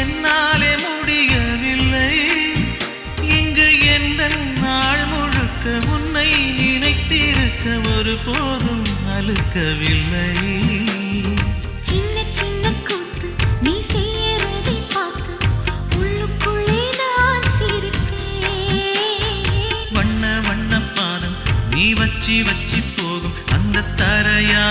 என்னாலே முடியவில்லை. இங்கு எந்த நாள் முழுக்க உன்னை நினைத்திருக்க ஒருபோதும் அலுக்கவில்லை. சின்ன சின்ன கூத்து நீ செய்யறதை பார்த்து உள்ளுக்குள்ளே நான் சிரிப்பேன். வண்ண வண்ண பாதம் நீ வச்சி வச்சி போகும் அந்த தரையா